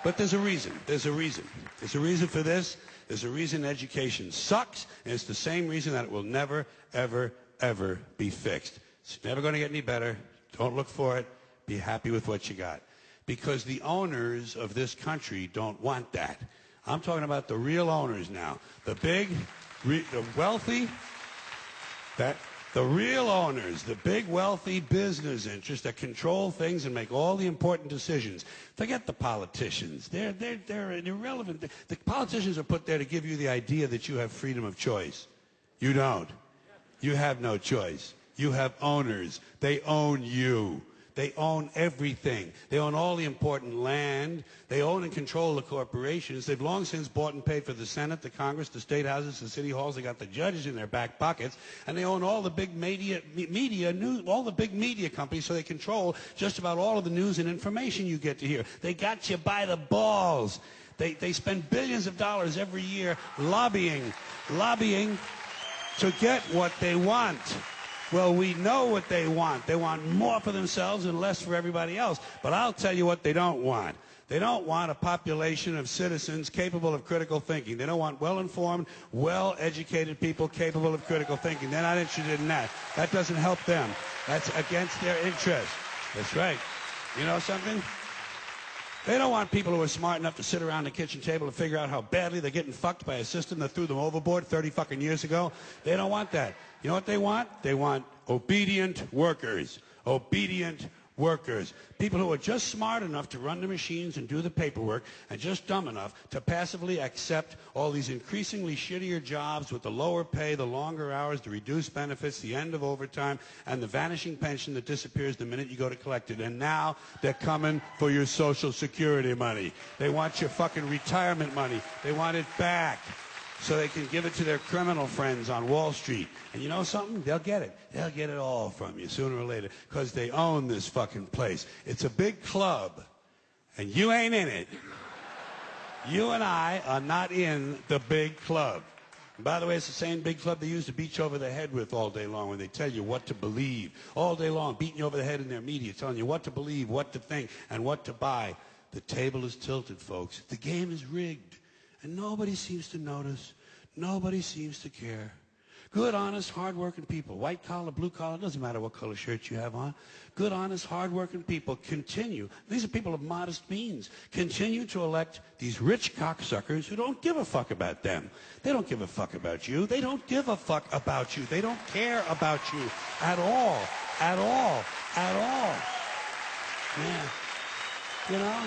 But there's a reason. There's a reason. There's a reason for this. There's a reason education sucks, and it's the same reason that it will never, ever, ever be fixed. It's never going to get any better. Don't look for it. Be happy with what you got. Because the owners of this country don't want that. I'm talking about the real owners now. The big, the wealthy, the real owners, the big wealthy business interests that control things and make all the important decisions. Forget the politicians. They're irrelevant. The politicians are put there to give you the idea that you have freedom of choice. You don't. You have no choice. You have owners. They own you. They own everything. They own all the important land. They own and control the corporations. They've long since bought and paid for the Senate, the Congress, the state houses, the city halls. They got the judges in their back pockets. And they own all the big media news, all the big media companies, so they control just about all of the news and information you get to hear. They got you by the balls. They spend billions of dollars every year lobbying to get what they want. Well, we know what they want. They want more for themselves and less for everybody else. But I'll tell you what they don't want. They don't want a population of citizens capable of critical thinking. They don't want well-informed, well-educated people capable of critical thinking. They're not interested in that. That doesn't help them. That's against their interest. That's right. You know something? They don't want people who are smart enough to sit around the kitchen table and figure out how badly they're getting fucked by a system that threw them overboard 30 fucking years ago. They don't want that. You know what they want? They want obedient workers. Obedient workers. People who are just smart enough to run the machines and do the paperwork and just dumb enough to passively accept all these increasingly shittier jobs with the lower pay, the longer hours, the reduced benefits, the end of overtime, and the vanishing pension that disappears the minute you go to collect it. And now they're coming for your Social Security money. They want your fucking retirement money. They want it back, so they can give it to their criminal friends on Wall Street. And you know something? They'll get it. They'll get it all from you sooner or later, because they own this fucking place. It's a big club, and you ain't in it. You and I are not in the big club. And by the way, it's the same big club they used to beat you over the head with all day long when they tell you what to believe. All day long, beating you over the head in their media, telling you what to believe, what to think, and what to buy. The table is tilted, folks. The game is rigged. And nobody seems to notice. Nobody seems to care. Good, honest, hard-working people, white collar, blue collar, doesn't matter what color shirt you have on. Good, honest, hard-working people continue. These are people of modest means. Continue to elect these rich cocksuckers who don't give a fuck about them. They don't give a fuck about you. They don't give a fuck about you. They don't care about you at all. At all. At all. Yeah. You know?